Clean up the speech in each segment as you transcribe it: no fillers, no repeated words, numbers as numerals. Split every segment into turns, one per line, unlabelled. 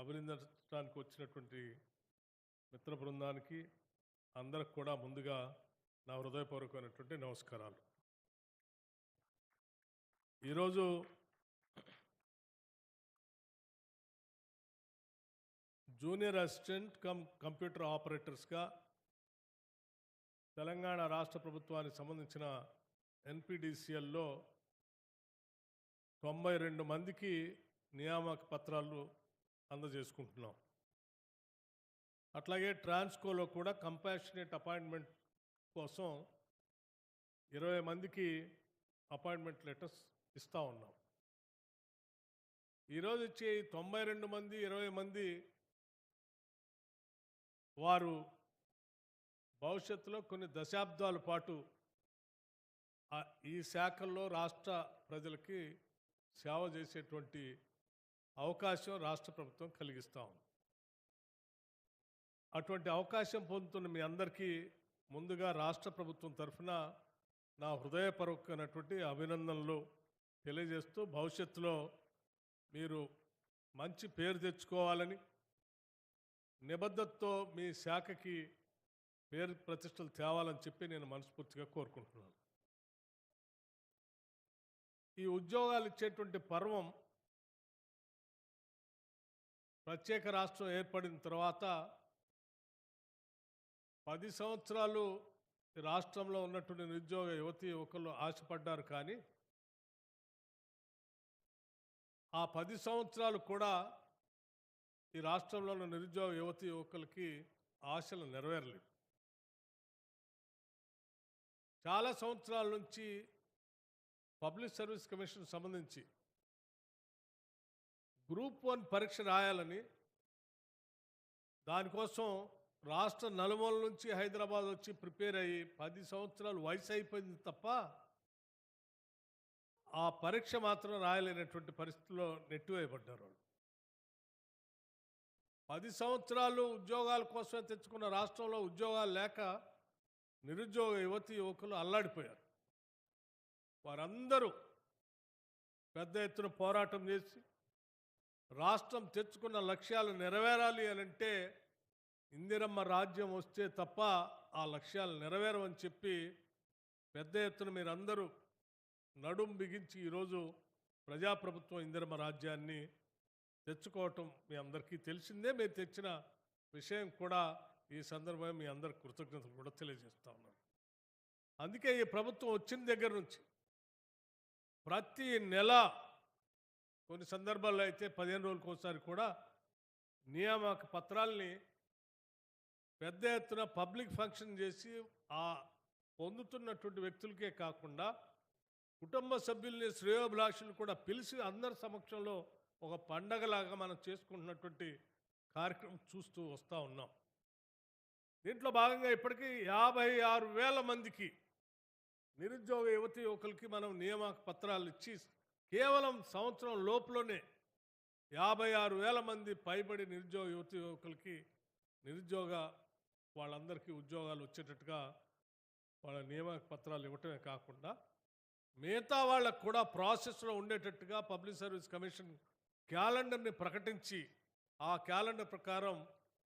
అభినందించడానికి వచ్చినటువంటి మిత్ర బృందానికి అందరికి కూడా ముందుగా నా హృదయపూర్వకమైనటువంటి నమస్కారాలు. ఈరోజు జూనియర్ అసిస్టెంట్ కంప్యూటర్ ఆపరేటర్స్గా తెలంగాణ రాష్ట్ర ప్రభుత్వానికి సంబంధించిన ఎన్పిడిసిఎల్లో 92 మందికి నియామక పత్రాలు అందజేసుకుంటున్నాం. అట్లాగే ట్రాన్స్కోలో కూడా కంపాషనేట్ అపాయింట్మెంట్ కోసం 20 మందికి అపాయింట్మెంట్ లెటర్స్ ఇస్తూ ఉన్నాం. ఈరోజు ఇచ్చే 92 మంది 20 మంది వారు భవిష్యత్తులో కొన్ని దశాబ్దాల పాటు ఈ శాఖల్లో రాష్ట్ర ప్రజలకి సేవ చేసేటువంటి అవకాశం రాష్ట్ర ప్రభుత్వం కలిగిస్తూ ఉంది. అటువంటి అవకాశం పొందుతున్న మీ అందరికీ ముందుగా రాష్ట్ర ప్రభుత్వం తరఫున నా హృదయపూర్వకమైనటువంటి అభినందనలు తెలియజేస్తూ, భవిష్యత్తులో మీరు మంచి పేరు తెచ్చుకోవాలని, నిబద్ధతతో మీ శాఖకి పేరు ప్రతిష్టలు తేవాలని చెప్పి నేను మనస్ఫూర్తిగా కోరుకుంటున్నాను. ఈ ఉద్యోగాలు ఇచ్చేటువంటి పర్వం ప్రత్యేక రాష్ట్రం ఏర్పడిన తర్వాత 10 సంవత్సరాలు రాష్ట్రంలో ఉన్నటువంటి నిరుద్యోగ యువతీ యువకులు ఆశపడ్డారు. కానీ ఆ 10 సంవత్సరాలు కూడా ఈ రాష్ట్రంలో ఉన్న నిరుద్యోగ యువతీ యువకులకి ఆశలు నెరవేరలేదు. చాలా సంవత్సరాల నుంచి పబ్లిక్ సర్వీస్ కమిషన్ సంబంధించి గ్రూప్ 1 పరీక్ష రాయాలని, దానికోసం రాష్ట్ర నలుమూల నుంచి హైదరాబాద్ వచ్చి ప్రిపేర్ అయ్యి 10 సంవత్సరాలు వయసు అయిపోయింది తప్ప ఆ పరీక్ష మాత్రం రాయలేనటువంటి పరిస్థితుల్లో నెట్టివేయబడ్డారు వాళ్ళు. 10 సంవత్సరాలు ఉద్యోగాల కోసమే తెచ్చుకున్న రాష్ట్రంలో ఉద్యోగాలు లేక నిరుద్యోగ యువతీ యువకులు అల్లాడిపోయారు. వారందరూ పెద్ద ఎత్తున పోరాటం చేసి రాష్ట్రం తెచ్చుకున్న లక్ష్యాలు నెరవేరాలి అని అంటే ఇందిరమ్మ రాజ్యం వస్తే తప్ప ఆ లక్ష్యాలు నెరవేరవని చెప్పి పెద్ద ఎత్తున మీరందరూ నడుం బిగించి ఈరోజు ప్రజాప్రభుత్వం ఇందిరమ్మ రాజ్యాన్ని తెచ్చుకోవటం మీ అందరికీ తెలిసిందే. మీరు తెచ్చిన విషయం కూడా ఈ సందర్భంగా మీ అందరికి కృతజ్ఞతలు కూడా తెలియజేస్తా ఉన్నాను. అందుకే ఈ ప్రభుత్వం వచ్చిన దగ్గర నుంచి ప్రతి నెల, కొన్ని సందర్భాల్లో అయితే 15 రోజులకు ఒకసారి కూడా నియామక పత్రాల్ని పెద్ద ఎత్తున పబ్లిక్ ఫంక్షన్ చేసి ఆ పొందుతున్నటువంటి వ్యక్తులకే కాకుండా కుటుంబ సభ్యుల్ని, శ్రేయోభిలాషులు కూడా పిలిచి అందరి సమక్షంలో ఒక పండగలాగా మనం చేసుకుంటున్నటువంటి కార్యక్రమం చూస్తూ వస్తూ ఉన్నాం. దీంట్లో భాగంగా ఇప్పటికీ 56,000 మందికి నిరుద్యోగ యువతీ యువకులకి మనం నియామక పత్రాలు ఇచ్చి కేవలం సంవత్సరం లోపులోనే 56,000 మంది పైబడి నిరుద్యోగ యువతీ యువకులకి వాళ్ళందరికీ ఉద్యోగాలు వచ్చేటట్టుగా వాళ్ళ నియామక పత్రాలు ఇవ్వటమే కాకుండా మిగతా వాళ్ళకు కూడా ప్రాసెస్లో ఉండేటట్టుగా పబ్లిక్ సర్వీస్ కమిషన్ క్యాలెండర్ని ప్రకటించి ఆ క్యాలెండర్ ప్రకారం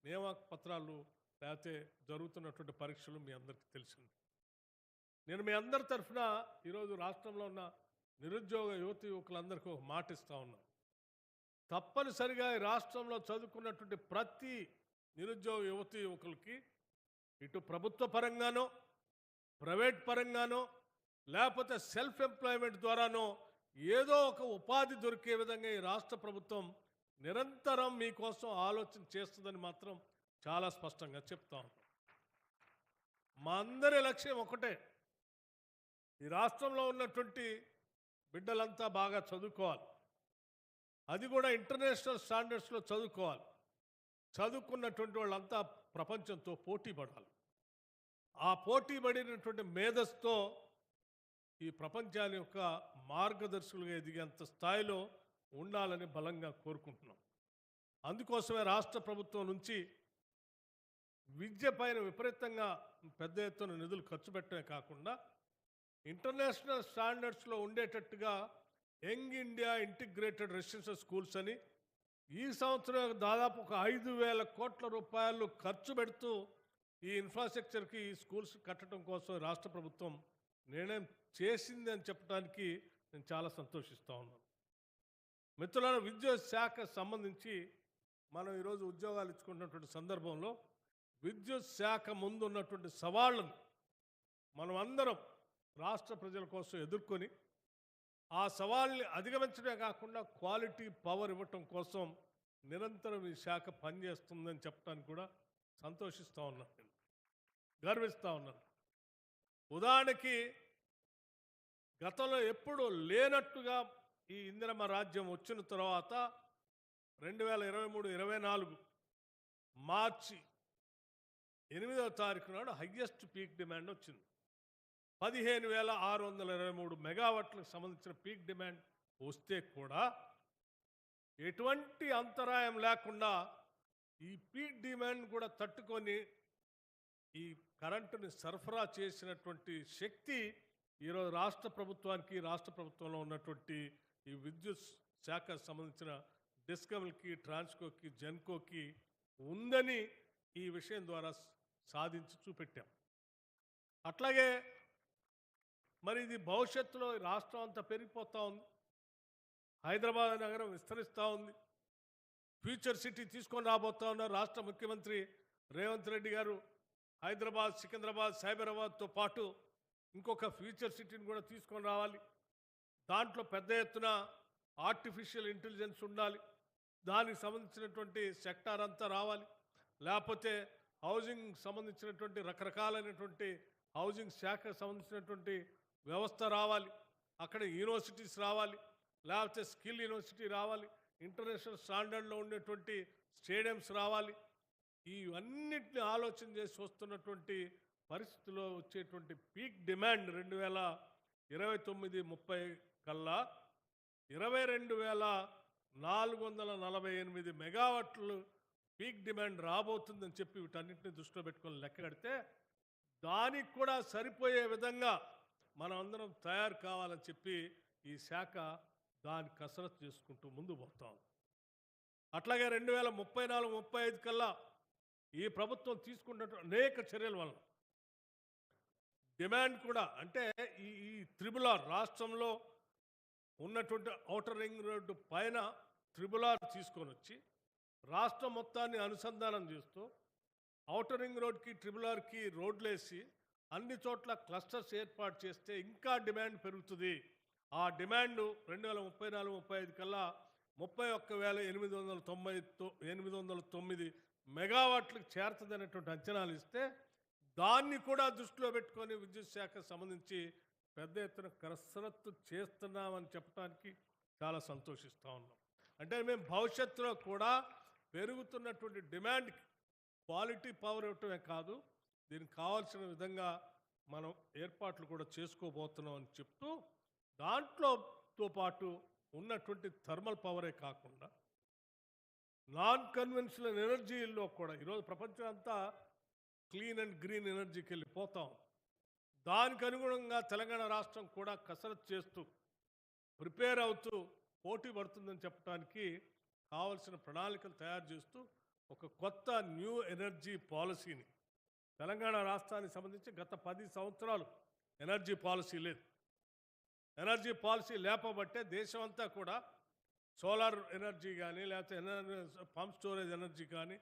నియామక పత్రాలు లేకపోతే జరుగుతున్నటువంటి పరీక్షలు మీ అందరికీ తెలిసింది. నేను మీ అందరి తరఫున ఈరోజు రాష్ట్రంలో ఉన్న నిరుద్యోగ యువతీ యువకులందరికీ ఒక మాట ఇస్తూ ఉన్నాను. తప్పనిసరిగా ఈ రాష్ట్రంలో చదువుకున్నటువంటి ప్రతి నిరుద్యోగ యువతీ యువకులకి ఇటు ప్రభుత్వ పరంగానో, ప్రైవేట్ పరంగానో, లేకపోతే సెల్ఫ్ ఎంప్లాయ్మెంట్ ద్వారానో ఏదో ఒక ఉపాధి దొరికే విధంగా ఈ రాష్ట్ర ప్రభుత్వం నిరంతరం మీకోసం ఆలోచన చేస్తుందని మాత్రం చాలా స్పష్టంగా చెప్తా ఉన్నాం. మా అందరి లక్ష్యం ఒకటే, ఈ రాష్ట్రంలో ఉన్నటువంటి బిడ్డలంతా బాగా చదువుకోవాలి, అది కూడా ఇంటర్నేషనల్ స్టాండర్డ్స్లో చదువుకోవాలి. చదువుకున్నటువంటి వాళ్ళంతా ప్రపంచంతో పోటీ పడాలి. ఆ పోటీ పడినటువంటి మేధస్తో ఈ ప్రపంచాన్ని యొక్క మార్గదర్శకులుగా ఎదిగేంత స్థాయిలో ఉండాలని బలంగా కోరుకుంటున్నాం. అందుకోసమే రాష్ట్ర ప్రభుత్వం నుంచి విద్య పైన విపరీతంగా పెద్ద ఎత్తున నిధులు ఖర్చు పెట్టడమే కాకుండా ఇంటర్నేషనల్ స్టాండర్డ్స్లో ఉండేటట్టుగా young India integrated residential schools అని ఈ సంవత్సరం దాదాపు ఒక 5,000 కోట్ల రూపాయలు ఖర్చు పెడుతూ ఈ ఇన్ఫ్రాస్ట్రక్చర్కి ఈ స్కూల్స్ కట్టడం కోసం రాష్ట్ర ప్రభుత్వం నిర్ణయం చేసింది అని చెప్పడానికి నేను చాలా సంతోషిస్తూ ఉన్నాను. మిత్రులారా, విద్యుత్ శాఖ సంబంధించి మనం ఈరోజు ఉద్యోగాలు ఇచ్చుకున్నటువంటి సందర్భంలో విద్యుత్ శాఖ ముందు ఉన్నటువంటి సవాళ్ళను మనం అందరం రాష్ట్ర ప్రజల కోసం ఎదుర్కొని ఆ సవాళ్ళని అధిగమించడమే కాకుండా క్వాలిటీ పవర్ ఇవ్వటం కోసం నిరంతరం ఈ శాఖ పనిచేస్తుందని చెప్పడానికి కూడా సంతోషిస్తూ ఉన్నాను, నేను గర్విస్తూ ఉన్నాను. ఉదాహరణకి గతంలో ఎప్పుడూ లేనట్టుగా ఈ ఇందిరమ్మ రాజ్యం వచ్చిన తర్వాత 2023-24 మార్చి 8వ తారీఖు నాడు హయ్యెస్ట్ పీక్ డిమాండ్ వచ్చింది. 15,623 మెగావాట్లకు సంబంధించిన పీక్ డిమాండ్ వస్తే కూడా ఎటువంటి అంతరాయం లేకుండా ఈ పీక్ డిమాండ్ కూడా తట్టుకొని ఈ కరెంటుని సరఫరా చేసినటువంటి శక్తి ఈరోజు రాష్ట్ర ప్రభుత్వానికి, రాష్ట్ర ప్రభుత్వంలో ఉన్నటువంటి ఈ విద్యుత్ శాఖకు సంబంధించిన డిస్కమ్లకి, ట్రాన్స్కోకి, జెన్కోకి ఉందని ఈ విషయం ద్వారా సాధించి చూపెట్టాం. అట్లాగే మరి ఇది భవిష్యత్తులో రాష్ట్రం అంతా పెరిగిపోతూ ఉంది. హైదరాబాద్ నగరం విస్తరిస్తూ ఉంది. ఫ్యూచర్ సిటీ తీసుకొని రాబోతా ఉన్నారు రాష్ట్ర ముఖ్యమంత్రి రేవంత్ రెడ్డి గారు. హైదరాబాద్, సికింద్రాబాద్, సైబరాబాద్తో పాటు ఇంకొక ఫ్యూచర్ సిటీని కూడా తీసుకొని రావాలి. దాంట్లో పెద్ద ఎత్తున ఆర్టిఫిషియల్ ఇంటెలిజెన్స్ ఉండాలి. దానికి సంబంధించినటువంటి సెక్టార్ అంతా రావాలి. లేకపోతే హౌసింగ్ సంబంధించినటువంటి రకరకాలైనటువంటి హౌసింగ్ శాఖకు సంబంధించినటువంటి వ్యవస్థ రావాలి. అక్కడ యూనివర్సిటీస్ రావాలి, లేకపోతే స్కిల్ యూనివర్సిటీ రావాలి, ఇంటర్నేషనల్ స్టాండర్డ్లో ఉండేటువంటి స్టేడియంస్ రావాలి. ఇవన్నిటిని ఆలోచన చేసి వస్తున్నటువంటి పరిస్థితుల్లో వచ్చేటువంటి పీక్ డిమాండ్ 2029-30 కల్లా 22,448 మెగావాట్లు పీక్ డిమాండ్ రాబోతుందని చెప్పి వీటన్నిటిని దృష్టిలో పెట్టుకొని లెక్క కడితే దానికి కూడా సరిపోయే విధంగా మనం అందరం తయారు కావాలని చెప్పి ఈ శాఖ దాని కసరత్తు చేసుకుంటూ ముందు పోతాం. అట్లాగే 2034-35 కల్లా ఈ ప్రభుత్వం తీసుకున్నటువంటి అనేక చర్యల వల్ల డిమాండ్ కూడా, అంటే ఈ త్రిబుల్ ఆర్ రాష్ట్రంలో ఉన్నటువంటి ఔటర్ రింగ్ రోడ్డు పైన త్రిబుల్ ఆర్ తీసుకొని వచ్చి రాష్ట్రం మొత్తాన్ని అనుసంధానం చేస్తూ ఔటర్ రింగ్ రోడ్కి, ట్రిబుల్ ఆర్కి రోడ్లేసి అన్ని చోట్ల క్లస్టర్స్ ఏర్పాటు చేస్తే ఇంకా డిమాండ్ పెరుగుతుంది. ఆ డిమాండ్ 2034-35 కల్లా 31,809 మెగావాట్లకు చేరుతుంది అనేటువంటి అంచనాలు ఇస్తే దాన్ని కూడా దృష్టిలో పెట్టుకొని విద్యుత్ శాఖకు సంబంధించి పెద్ద ఎత్తున కసరత్తు చేస్తున్నామని చెప్పడానికి చాలా సంతోషిస్తూ ఉన్నాం. అంటే మేము భవిష్యత్తులో కూడా పెరుగుతున్నటువంటి డిమాండ్కి క్వాలిటీ పవర్ ఇవ్వటమే కాదు, దీనికి కావాల్సిన విధంగా మనం ఏర్పాట్లు కూడా చేసుకోబోతున్నాం అని చెప్తూ, దాంట్లోతో పాటు ఉన్నటువంటి థర్మల్ పవరే కాకుండా నాన్ కన్వెన్షనల్ ఎనర్జీల్లో కూడా ఈరోజు ప్రపంచం అంతా క్లీన్ అండ్ గ్రీన్ ఎనర్జీకి వెళ్ళిపోతాం. దానికి అనుగుణంగా తెలంగాణ రాష్ట్రం కూడా కసరత్తు చేస్తూ ప్రిపేర్ అవుతూ పోటీ పడుతుందని చెప్పడానికి కావలసిన ప్రణాళికలు తయారు చేస్తూ ఒక కొత్త న్యూ ఎనర్జీ పాలసీని తెలంగాణ రాష్ట్రానికి సంబంధించి గత 10 సంవత్సరాలు ఎనర్జీ పాలసీ లేదు. ఎనర్జీ పాలసీ లేపబట్టే దేశం అంతా కూడా సోలార్ ఎనర్జీ కానీ, లేకపోతే పంప్ స్టోరేజ్ ఎనర్జీ కానీ,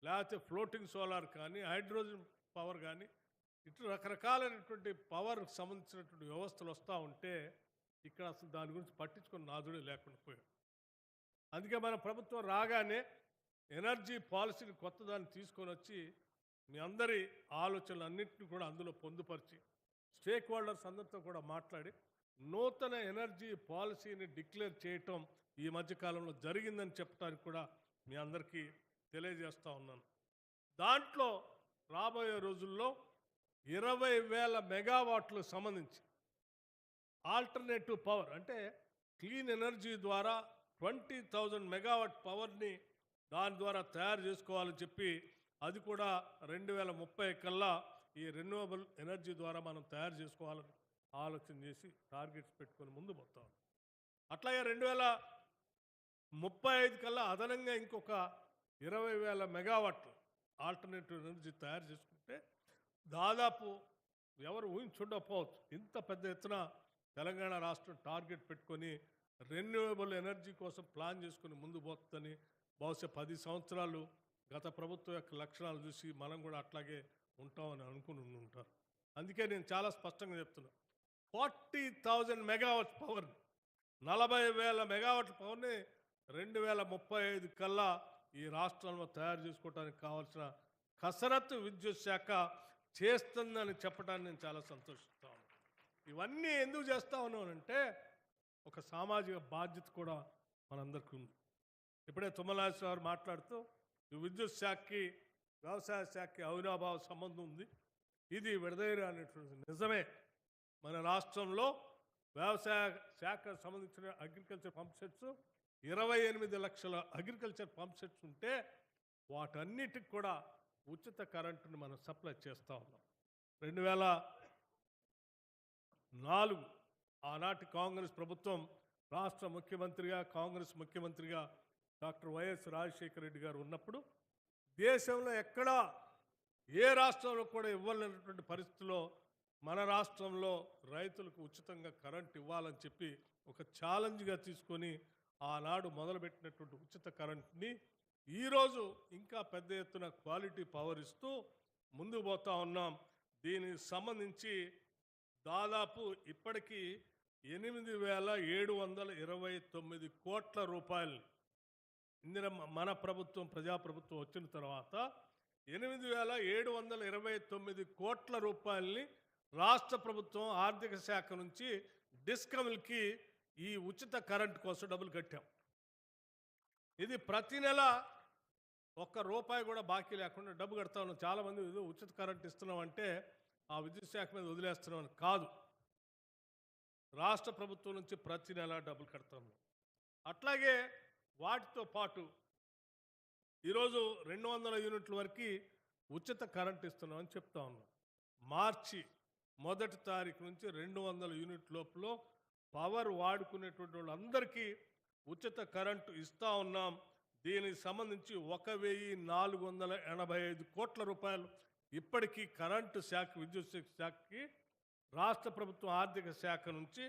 లేకపోతే ఫ్లోటింగ్ సోలార్ కానీ, హైడ్రోజన్ పవర్ కానీ, ఇటు రకరకాలైనటువంటి పవర్కి సంబంధించినటువంటి వ్యవస్థలు వస్తూ ఉంటే ఇక్కడ అసలు దాని గురించి పట్టించుకొని నాదుడే లేకుండా పోయాడు. అందుకే మన ప్రభుత్వం రాగానే ఎనర్జీ పాలసీని కొత్తదాన్ని తీసుకొని వచ్చి మీ అందరి ఆలోచనలు అన్నింటినీ కూడా అందులో పొందుపరిచి స్టేక్ హోల్డర్స్ అందరితో కూడా మాట్లాడి నూతన ఎనర్జీ పాలసీని డిక్లేర్ చేయటం ఈ మధ్యకాలంలో జరిగిందని చెప్పడానికి కూడా మీ అందరికీ తెలియజేస్తూ ఉన్నాను. దాంట్లో రాబోయే రోజుల్లో 20,000 మెగావాట్లు సంబంధించి ఆల్టర్నేటివ్ పవర్, అంటే క్లీన్ ఎనర్జీ ద్వారా 20,000 మెగావాట్ పవర్ని దాని ద్వారా తయారు చేసుకోవాలని చెప్పి అది కూడా 2030 కల్లా ఈ రెన్యూవబుల్ ఎనర్జీ ద్వారా మనం తయారు చేసుకోవాలని ఆలోచన చేసి టార్గెట్స్ పెట్టుకొని ముందు పోతాం. అట్లాగే 35 కల్లా అదనంగా ఇంకొక 20,000 మెగావాట్లు ఆల్టర్నేటివ్ ఎనర్జీ తయారు చేసుకుంటే దాదాపు ఎవరు ఊహించుండకపోవచ్చు ఇంత పెద్ద ఎత్తున తెలంగాణ రాష్ట్రం టార్గెట్ పెట్టుకొని రెన్యూవబుల్ ఎనర్జీ కోసం ప్లాన్ చేసుకుని ముందు పోతుందని బహుశా 10 సంవత్సరాలు గత ప్రభుత్వం యొక్క లక్షణాలు చూసి మనం కూడా అట్లాగే ఉంటామని అనుకుని ఉంటారు. అందుకే నేను చాలా స్పష్టంగా చెప్తున్నా 40,000 మెగావాట్ పవర్ 40,000 మెగావాట్ల పవర్ని 2035 కల్లా ఈ రాష్ట్రంలో తయారు చేసుకోవడానికి కావాల్సిన కసరత్తు విద్యుత్ శాఖ చేస్తుందని చెప్పడానికి నేను చాలా సంతోషిస్తా ఉన్నాను. ఇవన్నీ ఎందుకు చేస్తా ఉన్నానంటే ఒక సామాజిక బాధ్యత కూడా మనందరికీ ఉంది. ఇప్పుడే తుమ్మలాశ్వర గారు మాట్లాడుతూ ఈ విద్యుత్ శాఖకి వ్యవసాయ శాఖకి అవినాభావ సంబంధం ఉంది, ఇది విడదీయరా అనేటువంటి నిజమే. మన రాష్ట్రంలో వ్యవసాయ శాఖకు సంబంధించిన అగ్రికల్చర్ పంప్ సెట్స్ 28 లక్షల అగ్రికల్చర్ పంప్ సెట్స్ ఉంటే వాటన్నిటికి కూడా ఉచిత కరెంటుని మనం సప్లై చేస్తూ ఉన్నాం. 2004 ఆనాటి కాంగ్రెస్ ప్రభుత్వం రాష్ట్ర ముఖ్యమంత్రిగా కాంగ్రెస్ ముఖ్యమంత్రిగా డాక్టర్ వైఎస్ రాజశేఖర రెడ్డి గారు ఉన్నప్పుడు దేశంలో ఎక్కడా ఏ రాష్ట్రంలో కూడా ఇవ్వలేనటువంటి పరిస్థితిలో మన రాష్ట్రంలో రైతులకు ఉచితంగా కరెంట్ ఇవ్వాలని చెప్పి ఒక ఛాలెంజ్గా తీసుకొని ఆనాడు మొదలుపెట్టినటువంటి ఉచిత కరెంట్ని ఈరోజు ఇంకా పెద్ద ఎత్తున క్వాలిటీ పవర్ ఇస్తూ ముందుకు పోతా ఉన్నాం. దీనికి సంబంధించి దాదాపు ఇప్పటికీ 8,729 కోట్ల రూపాయలు మన ప్రభుత్వం ప్రజాప్రభుత్వం వచ్చిన తర్వాత 8,729 కోట్ల రూపాయలని రాష్ట్ర ప్రభుత్వం ఆర్థిక శాఖ నుంచి డిస్కమ్లకి ఈ ఉచిత కరెంట్ కోసం డబ్బులు కట్టాం. ఇది ప్రతి నెల ₹1 కూడా బాకీ లేకుండా డబ్బు కడతా ఉన్నాం. చాలామంది ఉచిత కరెంట్ ఇస్తున్నాం అంటే ఆ విద్యుత్ శాఖ మీద వదిలేస్తున్నాం అని కాదు, రాష్ట్ర ప్రభుత్వం నుంచి ప్రతి నెల డబ్బులు కడతాము. అట్లాగే వాటితో పాటు ఈరోజు 200 యూనిట్ల వరకు ఉచిత కరెంట్ ఇస్తున్నామని చెప్తా ఉన్నాం. మార్చి 1వ తారీఖు నుంచి 200 యూనిట్ లోపల పవర్ వాడుకునేటువంటి వాళ్ళందరికీ ఉచిత కరెంటు ఇస్తూ ఉన్నాం. దీనికి సంబంధించి 1,485 కోట్ల రూపాయలు ఇప్పటికీ కరెంటు శాఖ విద్యుత్ శాఖకి రాష్ట్ర ప్రభుత్వం ఆర్థిక శాఖ నుంచి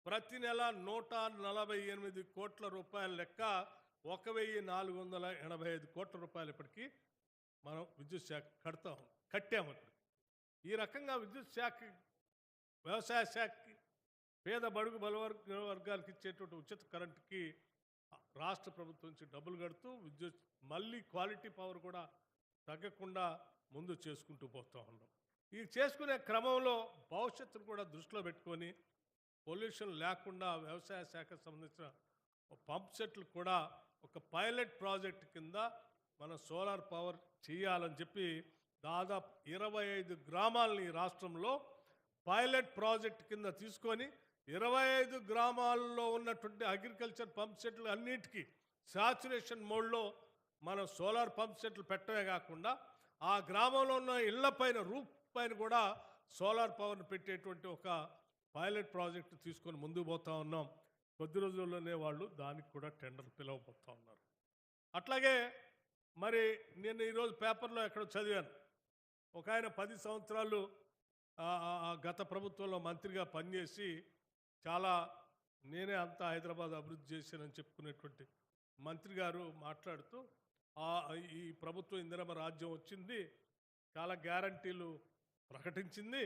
ప్రతి నెల 148 కోట్ల రూపాయల లెక్క 1,485 కోట్ల రూపాయలు ఇప్పటికీ మనం విద్యుత్ శాఖ కట్టాము. ఈ రకంగా విద్యుత్ శాఖ వ్యవసాయ శాఖకి పేద బడుగు వర్గాలకు ఇచ్చేటువంటి ఉచిత కరెంటుకి రాష్ట్ర ప్రభుత్వం నుంచి డబ్బులు కడుతూ విద్యుత్ మళ్ళీ క్వాలిటీ పవర్ కూడా తగ్గకుండా ముందు చేసుకుంటూ పోతూ ఉన్నాం. ఈ చేసుకునే క్రమంలో భవిష్యత్తును కూడా దృష్టిలో పెట్టుకొని పొల్యూషన్ లేకుండా వ్యవసాయ శాఖకు సంబంధించిన పంప్ సెట్లు కూడా ఒక పైలట్ ప్రాజెక్ట్ కింద మన సోలార్ పవర్ చేయాలని చెప్పి దాదాపు 25 గ్రామాలని రాష్ట్రంలో పైలట్ ప్రాజెక్ట్ కింద తీసుకొని 25 గ్రామాల్లో ఉన్నటువంటి అగ్రికల్చర్ పంప్ సెట్లు అన్నిటికీ సాచురేషన్ మోడ్లో మన సోలార్ పంప్ సెట్లు పెట్టడమే కాకుండా ఆ గ్రామంలో ఉన్న ఇళ్లపైన రూఫ్ పైన కూడా సోలార్ పవర్ని పెట్టేటువంటి ఒక పైలట్ ప్రాజెక్టు తీసుకొని ముందుకు పోతా ఉన్నాం. కొద్ది రోజుల్లోనే వాళ్ళు దానికి కూడా టెండర్ పిలవబోతూ ఉన్నారు. అట్లాగే మరి నేను ఈరోజు పేపర్లో ఎక్కడో చదివాను, ఒక ఆయన 10 సంవత్సరాలు గత ప్రభుత్వంలో మంత్రిగా పనిచేసి చాలా నేనే అంతా హైదరాబాద్ అభివృద్ధి చేశానని చెప్పుకునేటువంటి మంత్రి గారు మాట్లాడుతూ ఈ ప్రభుత్వం ఇందిరమ్మ రాజ్యం వచ్చింది, చాలా గ్యారంటీలు ప్రకటించింది,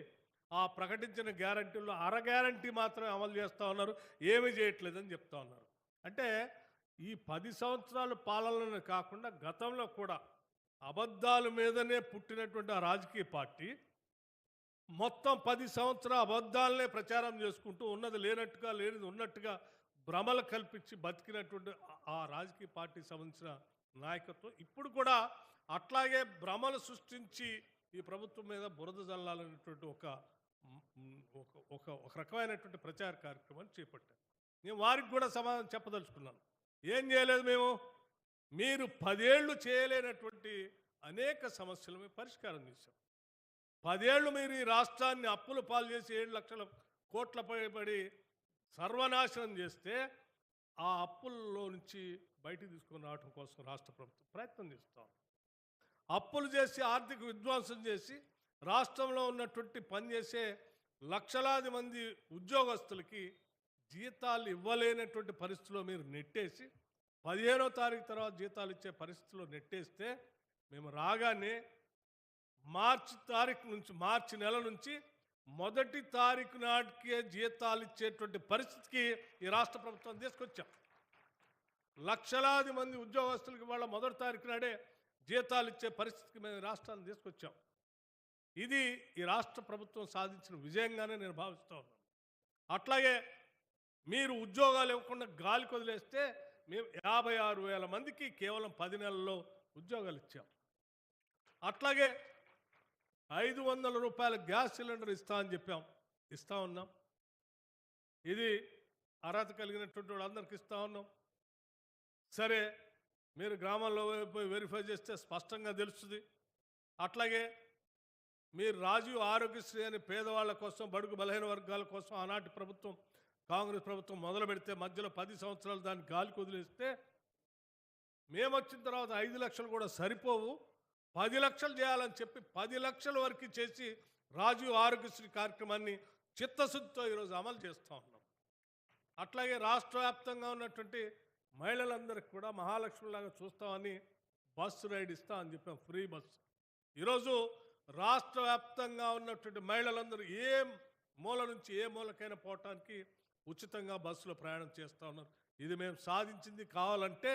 ఆ ప్రకటించిన గ్యారంటీల్లో అర గ్యారంటీ మాత్రమే అమలు చేస్తూ ఉన్నారు, ఏమీ చేయట్లేదని చెప్తా ఉన్నారు. అంటే ఈ 10 సంవత్సరాల పాలనను కాకుండా గతంలో కూడా అబద్ధాల మీదనే పుట్టినటువంటి ఆ రాజకీయ పార్టీ మొత్తం 10 సంవత్సరాల అబద్ధాలనే ప్రచారం చేసుకుంటూ ఉన్నది లేనట్టుగా లేనిది ఉన్నట్టుగా భ్రమలు కల్పించి బతికినటువంటి ఆ రాజకీయ పార్టీకి సంబంధించిన నాయకత్వం ఇప్పుడు కూడా అట్లాగే భ్రమలు సృష్టించి ఈ ప్రభుత్వం మీద బురద జల్లాలనేటువంటి ఒక రకమైనటువంటి ప్రచార కార్యక్రమాన్ని చేపట్టారు. నేను వారికి కూడా సమాధానం చెప్పదలుచుకున్నాను. ఏం చేయలేదు మేము, మీరు 10 ఏళ్ళు చేయలేనటువంటి అనేక సమస్యలు మేము పరిష్కారం చేశాం. 10 ఏళ్ళు మీరు ఈ రాష్ట్రాన్ని అప్పుల పాలు చేసి 7 లక్షల కోట్ల పడి సర్వనాశనం చేస్తే ఆ అప్పుల్లో నుంచి బయటికి తీసుకొని రావడం కోసం రాష్ట్ర ప్రభుత్వం ప్రయత్నం చేస్తాం. అప్పులు చేసి ఆర్థిక విధ్వంసం చేసి రాష్ట్రంలో ఉన్నటువంటి పనిచేసే లక్షలాది మంది ఉద్యోగస్తులకి జీతాలు ఇవ్వలేనటువంటి పరిస్థితిలో మీరు నెట్టేసి 15వ తారీఖు తర్వాత జీతాలు ఇచ్చే పరిస్థితిలో నెట్టేస్తే మేము రాగానే మార్చి నెల నుంచి మొదటి తారీఖు నాటికే జీతాలు ఇచ్చేటువంటి పరిస్థితికి ఈ రాష్ట్ర ప్రభుత్వం తీసుకొచ్చాం. లక్షలాది మంది ఉద్యోగస్తులకి వాళ్ళ మొదటి తారీఖు నాడే జీతాలు ఇచ్చే పరిస్థితికి మేము రాష్ట్రాన్ని తీసుకొచ్చాం. ఇది ఈ రాష్ట్ర ప్రభుత్వం సాధించిన విజయంగానే నేను భావిస్తూ ఉన్నాను. అట్లాగే మీరు ఉద్యోగాలు ఇవ్వకుండా గాలికి వదిలేస్తే మేము 56,000 మందికి కేవలం 10 నెలల్లో ఉద్యోగాలు ఇచ్చాం. అట్లాగే 500 రూపాయల గ్యాస్ సిలిండర్ ఇస్తామని చెప్పాం, ఇస్తా ఉన్నాం. ఇది అర్హత కలిగినటువంటి వాళ్ళందరికీ ఇస్తా ఉన్నాం. సరే, మీరు గ్రామాల్లో పోయి వెరిఫై చేస్తే స్పష్టంగా తెలుస్తుంది. అట్లాగే మీరు రాజీవ్ ఆరోగ్యశ్రీ అని పేదవాళ్ళ కోసం, బడుగు బలహీన వర్గాల కోసం ఆనాటి ప్రభుత్వం, కాంగ్రెస్ ప్రభుత్వం మొదలు పెడితే మధ్యలో 10 సంవత్సరాలు దాన్ని గాలికి వదిలేస్తే మేము వచ్చిన తర్వాత 5 లక్షలు కూడా సరిపోవు, 10 లక్షలు చేయాలని చెప్పి 10 లక్షల వరకు చేసి రాజీవ్ ఆరోగ్యశ్రీ కార్యక్రమాన్ని చిత్తశుద్ధితో ఈరోజు అమలు చేస్తూ ఉన్నాం. అట్లాగే రాష్ట్ర వ్యాప్తంగా ఉన్నటువంటి మహిళలందరికీ కూడా మహాలక్ష్మిలాగా చూస్తామని బస్సు రైడ్ ఇస్తామని చెప్పాం, ఫ్రీ బస్సు. ఈరోజు రాష్ట్ర వ్యాప్తంగా ఉన్నటువంటి మహిళలందరూ ఏ మూల నుంచి ఏ మూలకైనా పోవటానికి ఉచితంగా బస్సులో ప్రయాణం చేస్తూ ఉన్నారు. ఇది మేము సాధించింది. కావాలంటే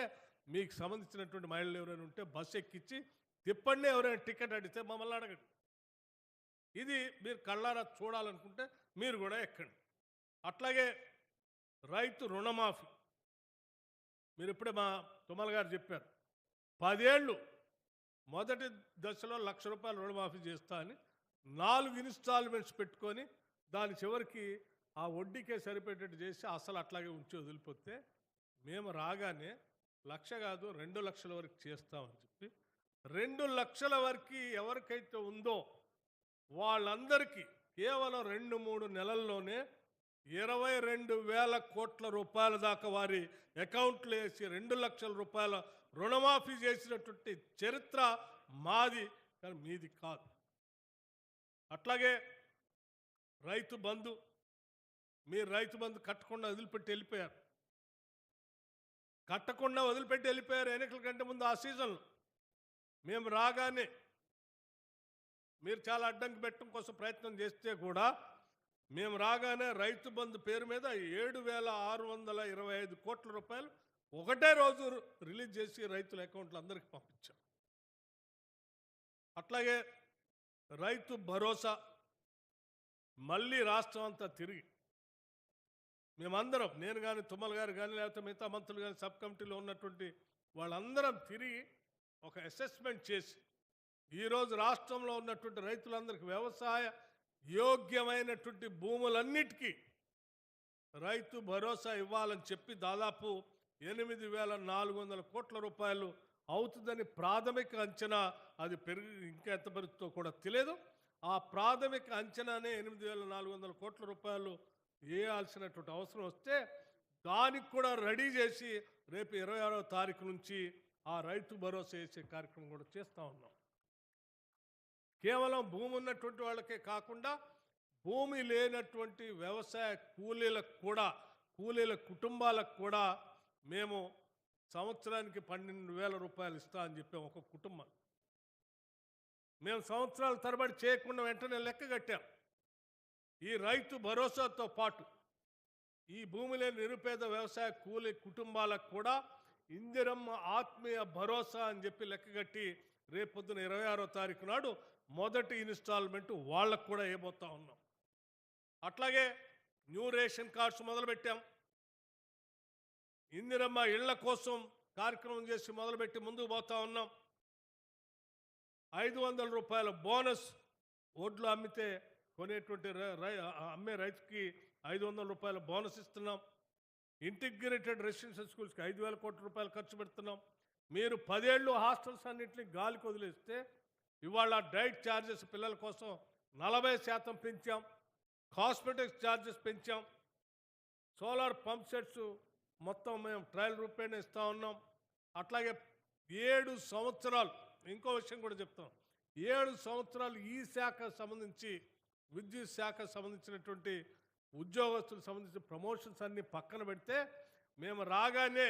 మీకు సంబంధించినటువంటి మహిళలు ఎవరైనా ఉంటే బస్సు ఎక్కించి తిప్పండి, ఎవరైనా టికెట్ అడిగితే మమ్మల్ని అడగండి. ఇది మీరు కళ్ళారా చూడాలనుకుంటే మీరు కూడా ఎక్కండి. అట్లాగే రైతు రుణమాఫీ, మీరు ఇప్పుడే మా తుమ్మల గారు చెప్పారు, 10 ఏళ్ళు మొదటి దశలో 1,00,000 రూపాయలు రుణమాఫీ చేస్తా అని 4 ఇన్స్టాల్మెంట్స్ పెట్టుకొని దాని చివరికి ఆ వడ్డీకే సరిపెట్టేట్టు చేసి అసలు అట్లాగే ఉంచి వదిలిపోతే మేము రాగానే 1,00,000 కాదు 2 లక్షల వరకు చేస్తామని చెప్పి 2 లక్షల వరకు ఎవరికైతే ఉందో వాళ్ళందరికీ కేవలం 2-3 నెలల్లోనే 22,000 కోట్ల రూపాయల దాకా వారి అకౌంట్లో వేసి 2 లక్షల రూపాయల రుణమాఫీ చేసినటువంటి చరిత్ర మాది, కానీ మీది కాదు. అట్లాగే రైతు బంధు, మీరు రైతు బంధు కట్టకుండా వదిలిపెట్టి వెళ్ళిపోయారు. ఎన్నికల కంటే ముందు ఆ సీజన్లో మేము రాగానే మీరు చాలా అడ్డంకి పెట్టడం కోసం ప్రయత్నం చేస్తే కూడా మేము రాగానే రైతు బంధు పేరు మీద 7,625 కోట్ల రూపాయలు ఒకటే రోజు రిలీజ్ చేసి రైతుల అకౌంట్లు అందరికీ పంపించాం. అట్లాగే రైతు భరోసా మళ్ళీ రాష్ట్రం అంతా తిరిగి మేమందరం, నేను కానీ తుమ్మల గారు కానీ లేకపోతే మిగతా మంత్రులు కానీ సబ్ కమిటీలో ఉన్నటువంటి వాళ్ళందరం తిరిగి ఒక అసెస్మెంట్ చేసి ఈరోజు రాష్ట్రంలో ఉన్నటువంటి రైతులందరికీ వ్యవసాయ యోగ్యమైనటువంటి భూములన్నిటికీ రైతు భరోసా ఇవ్వాలని చెప్పి దాదాపు 8,400 కోట్ల రూపాయలు అవుతుందని ప్రాథమిక అంచనా, అది పెరిగి ఇంకా ఎంత పెరుగుతుందో కూడా తెలియదు. ఆ ప్రాథమిక అంచనానే 8,400 కోట్ల రూపాయలు వేయాల్సినటువంటి అవసరం వస్తే దానికి కూడా రెడీ చేసి రేపు 26వ తారీఖు నుంచి ఆ రైతు భరోసా వేసే కార్యక్రమం కూడా చేస్తూ ఉన్నాం. కేవలం భూమి ఉన్నటువంటి వాళ్ళకే కాకుండా భూమి లేనటువంటి వ్యవసాయ కూలీల కుటుంబాలకు కూడా మేము సంవత్సరానికి 12,000 రూపాయలు ఇస్తామని చెప్పాం ఒక కుటుంబం. మేము సంవత్సరాల తరబడి చేయకుండా వెంటనే లెక్క కట్టాం. ఈ రైతు భరోసాతో పాటు ఈ భూమి లేని నిరుపేద వ్యవసాయ కూలీ కుటుంబాలకు కూడా ఇందిరమ్మ ఆత్మీయ భరోసా అని చెప్పి లెక్కగట్టి రేపొద్దున 26వ తారీఖు నాడు మొదటి ఇన్స్టాల్మెంట్ వాళ్ళకు కూడా వేయబోతా ఉన్నాం. అట్లాగే న్యూ రేషన్ కార్డ్స్ మొదలుపెట్టాం. ఇందిరమ్మ ఇళ్ల కోసం కార్యక్రమం చేసి మొదలుపెట్టి ముందుకు పోతా ఉన్నాం. 500 రూపాయల బోనస్, ఒడ్లు అమ్మితే కొనేటువంటి అమ్మే రైతుకి 500 రూపాయల బోనస్ ఇస్తున్నాం. ఇంటిగ్రేటెడ్ రెసిడెన్షియల్ స్కూల్స్కి 5,000 కోట్ల రూపాయలు ఖర్చు పెడుతున్నాం. మీరు 10 ఏళ్ళు హాస్టల్స్ అన్నింటినీ గాలికి వదిలేస్తే ఇవాళ డైట్ ఛార్జెస్ పిల్లల కోసం 40% పెంచాం. కాస్మెటిక్స్ ఛార్జెస్ పెంచాం. సోలార్ పంప్ సెట్స్ మొత్తం మేము ట్రయల్ రూపేణ ఇస్తూ ఉన్నాం. అట్లాగే 7 సంవత్సరాలు ఇంకో విషయం కూడా చెప్తాం. 7 సంవత్సరాలు ఈ శాఖకు సంబంధించి విద్యుత్ శాఖకు సంబంధించినటువంటి ఉద్యోగస్తులకు సంబంధించిన ప్రమోషన్స్ అన్ని పక్కన పెడితే మేము రాగానే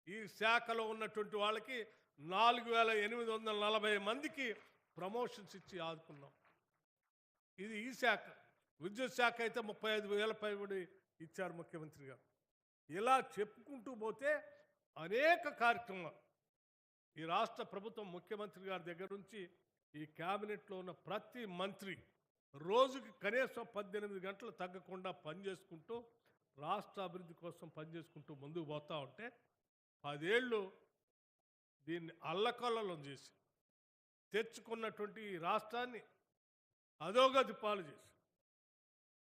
ఈ శాఖలో ఉన్నటువంటి వాళ్ళకి 4840 మందికి ప్రమోషన్స్ ఇచ్చి ఆదుకున్నాం. ఇది ఈ శాఖ. విద్యుత్ శాఖ అయితే 35,000 పైబడి ఇచ్చారు ముఖ్యమంత్రి గారు. ఇలా చెప్పుకుంటూ పోతే అనేక కార్యక్రమాలు ఈ రాష్ట్ర ప్రభుత్వం ముఖ్యమంత్రి గారి దగ్గర నుంచి ఈ క్యాబినెట్లో ఉన్న ప్రతి మంత్రి రోజుకి కనీసం 18 గంటలు తగ్గకుండా పనిచేసుకుంటూ రాష్ట్ర అభివృద్ధి కోసం పనిచేసుకుంటూ ముందుకు పోతూ ఉంటే 10 ఏళ్ళు దీన్ని అల్లకల్లోలం చేసి తెచ్చుకున్నటువంటి ఈ రాష్ట్రాన్ని అధోగతి పాలు చేసి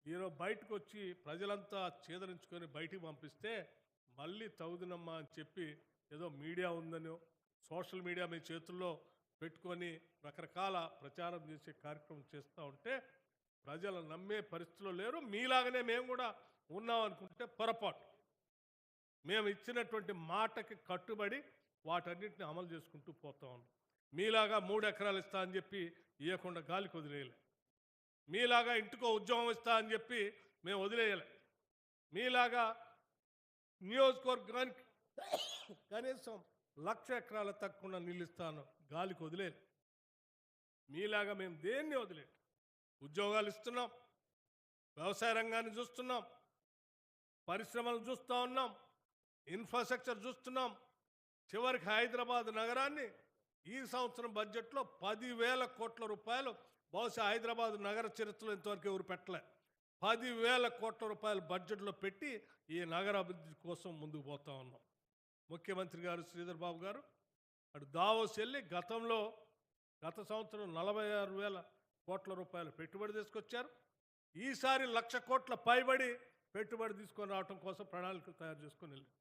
ఈరోజు బయటకు వచ్చి ప్రజలంతా చేదరించుకొని బయటికి పంపిస్తే మళ్ళీ తగుదనమ్మా అని చెప్పి ఏదో మీడియా ఉందనో సోషల్ మీడియా మీ చేతుల్లో పెట్టుకొని రకరకాల ప్రచారం చేసే కార్యక్రమం చేస్తూ ఉంటే ప్రజలు నమ్మే పరిస్థితిలో లేరు. మీలాగనే మేము కూడా ఉన్నాం అనుకుంటే పొరపాటు. మేము ఇచ్చినటువంటి మాటకి కట్టుబడి వాటన్నిటిని అమలు చేసుకుంటూ పోతా ఉన్నాం. మీలాగా 3 ఎకరాలు ఇస్తా అని చెప్పి ఇవ్వకుండా గాలికి వదిలేయలే. మీలాగా ఇంటికో ఉద్యోగం ఇస్తా అని చెప్పి మేము వదిలేయలే. మీలాగా నియోజకవర్గానికి కనీసం 1,00,000 ఎకరాలు తగ్గకుండా నిలుస్తాను గాలికి వదిలేదు. మీలాగా మేము దేన్ని వదిలేదు. ఉద్యోగాలు ఇస్తున్నాం, వ్యవసాయ రంగాన్ని చూస్తున్నాం, పరిశ్రమలు చూస్తూ ఉన్నాం, ఇన్ఫ్రాస్ట్రక్చర్ చూస్తున్నాం. చివరికి హైదరాబాద్ నగరాన్ని ఈ సంవత్సరం బడ్జెట్లో 10,000 కోట్ల రూపాయలు, బహుశా హైదరాబాద్ నగర చరిత్రలో ఇంతవరకు ఎవరు పెట్టలే, 10,000 కోట్ల రూపాయలు బడ్జెట్లో పెట్టి ఈ నగర అభివృద్ధి కోసం ముందుకు పోతా ఉన్నాం. ముఖ్యమంత్రి గారు శ్రీధర్ బాబు గారు అటు దావోస్ వెళ్ళి గత సంవత్సరం 46,000 కోట్ల రూపాయలు పెట్టుబడి తీసుకొచ్చారు. ఈసారి 1,00,000 కోట్ల పైబడి పెట్టుబడి తీసుకొని రావడం కోసం ప్రణాళికలు తయారు చేసుకొని వెళ్ళారు.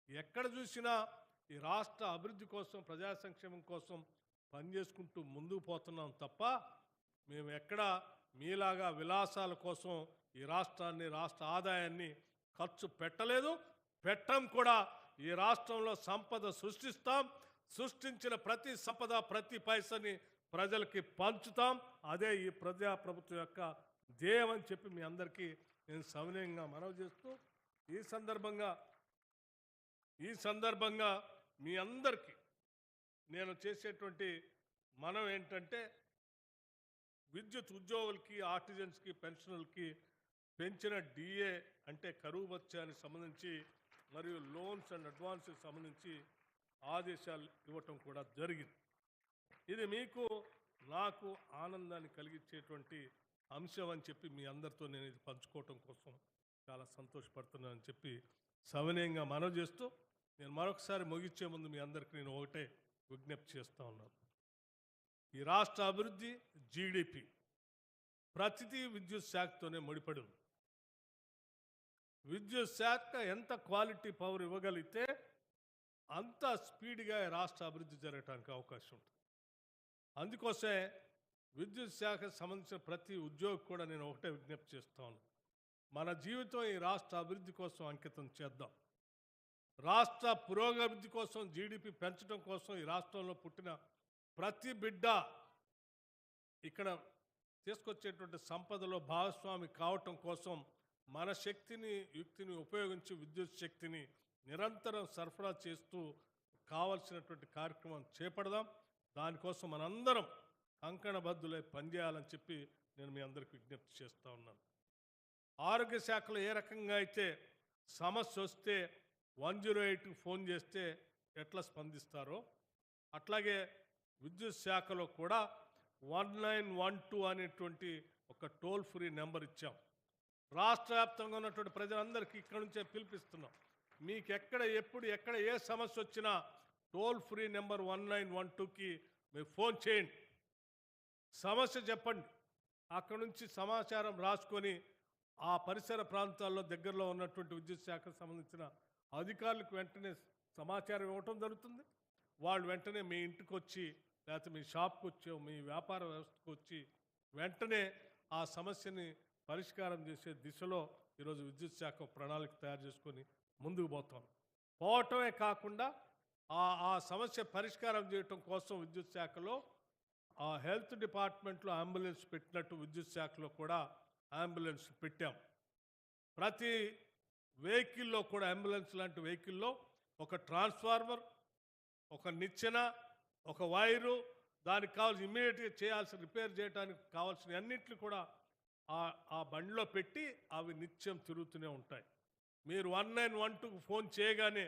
ఎక్కడ చూసినా ఈ రాష్ట్ర అభివృద్ధి కోసం, ప్రజా సంక్షేమం కోసం పనిచేసుకుంటూ ముందుకు పోతున్నాం తప్ప మేము ఎక్కడ మీలాగా విలాసాల కోసం ఈ రాష్ట్రాన్ని, రాష్ట్ర ఆదాయాన్ని ఖర్చు పెట్టలేదు, పెట్టం కూడా. ఈ రాష్ట్రంలో సంపద సృష్టిస్తాం, సృష్టించిన ప్రతి సంపద, ప్రతి పైసని ప్రజలకి పంచుతాం. అదే ఈ ప్రజాప్రభుత్వం యొక్క ధ్యేయం అని చెప్పి మీ అందరికీ నేను సవినయంగా మనవి చేస్తూ ఈ సందర్భంగా మీ అందరికీ నేను చేసేటువంటి మనం ఏంటంటే విద్యుత్ ఉద్యోగులకి, ఆర్టిజన్స్కి, పెన్షనర్లకి పెంచిన డిఏ అంటే కరువు భత్యానికి సంబంధించి మరియు లోన్స్ అండ్ అడ్వాన్స్కి సంబంధించి ఆదేశాలు ఇవ్వటం కూడా జరిగింది. ఇది మీకు నాకు ఆనందాన్ని కలిగించేటువంటి అంశం అని చెప్పి మీ అందరితో నేను ఇది పంచుకోవటం కోసం చాలా సంతోషపడుతున్నానని చెప్పి సవినయంగా మనవి చేస్తూ నేను మరొకసారి ముగించే ముందు మీ అందరికీ నేను ఒకటే విజ్ఞప్తి చేస్తూ ఉన్నాను. ఈ రాష్ట్ర అభివృద్ధి, జీడిపి ప్రతిదీ విద్యుత్ శాఖతోనే ముడిపడి ఉంది. విద్యుత్ శాఖ ఎంత క్వాలిటీ పవర్ ఇవ్వగలిగితే అంత స్పీడ్గా రాష్ట్ర అభివృద్ధి జరగడానికి అవకాశం ఉంటుంది. అందుకోసమే విద్యుత్ శాఖకు సంబంధించిన ప్రతి ఉద్యోగి కూడా నేను ఒకటే విజ్ఞప్తి చేస్తాను. మన జీవితం ఈ రాష్ట్ర అభివృద్ధి కోసం అంకితం చేద్దాం. రాష్ట్ర పురోగతి కోసం, జీడిపి పెంచడం కోసం ఈ రాష్ట్రంలో పుట్టిన ప్రతి బిడ్డ ఇక్కడ తీసుకొచ్చేటువంటి సంపదలో భాగస్వామి కావటం కోసం మన శక్తిని, యుక్తిని ఉపయోగించి విద్యుత్ శక్తిని నిరంతరం సరఫరా చేస్తూ కావాల్సినటువంటి కార్యక్రమం చేపడదాం. దానికోసం మనందరం కంకణబద్ధులై పనిచేయాలని చెప్పి నేను మీ అందరికీ విజ్ఞప్తి చేస్తూ ఉన్నాను. ఆరోగ్య శాఖలో ఏ రకంగా అయితే సమస్య వస్తే 108కి ఫోన్ చేస్తే ఎట్లా స్పందిస్తారో అట్లాగే విద్యుత్ శాఖలో కూడా 1912 అనేటువంటి ఒక టోల్ ఫ్రీ నెంబర్ ఇచ్చాం. రాష్ట్ర వ్యాప్తంగా ఉన్నటువంటి ప్రజలందరికీ ఇక్కడ నుంచే పిలిపిస్తున్నాం. మీకు ఎక్కడ, ఎప్పుడు, ఎక్కడ ఏ సమస్య వచ్చినా టోల్ ఫ్రీ నెంబర్ 1912కి మీరు ఫోన్ చేయండి, సమస్య చెప్పండి. అక్కడ నుంచి సమాచారం రాసుకొని ఆ పరిసర ప్రాంతాల్లో దగ్గరలో ఉన్నటువంటి విద్యుత్ శాఖకు సంబంధించిన అధికారులకు వెంటనే సమాచారం ఇవ్వటం జరుగుతుంది. వాళ్ళు వెంటనే మీ ఇంటికి వచ్చి, లేకపోతే మీ షాప్కి వచ్చి, మీ వ్యాపార వ్యవస్థకు వచ్చి వెంటనే ఆ సమస్యని పరిష్కారం చేసే దిశలో ఈరోజు విద్యుత్ శాఖ ప్రణాళిక తయారు చేసుకొని ముందుకు పోతాం. పోవటమే కాకుండా ఆ సమస్య పరిష్కారం చేయటం కోసం విద్యుత్ శాఖలో ఆ హెల్త్ డిపార్ట్మెంట్లో అంబులెన్స్ పెట్టినట్టు విద్యుత్ శాఖలో కూడా అంబులెన్స్ పెట్టాం. ప్రతి వెహికల్లో కూడా అంబులెన్స్ లాంటి వెహికల్లో ఒక ట్రాన్స్ఫార్మర్, ఒక నిచ్చెన, ఒక వైరు, దానికి కావాల్సిన ఇమ్మీడియట్గా చేయాల్సిన రిపేర్ చేయడానికి కావాల్సిన అన్నింటినీ కూడా ఆ బండిలో పెట్టి అవి నిత్యం తిరుగుతూనే ఉంటాయి. మీరు 1912కు ఫోన్ చేయగానే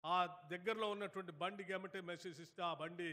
ఆ దగ్గరలో ఉన్నటువంటి బండికి ఎమ్మటే మెసేజ్ ఇస్తే ఆ బండి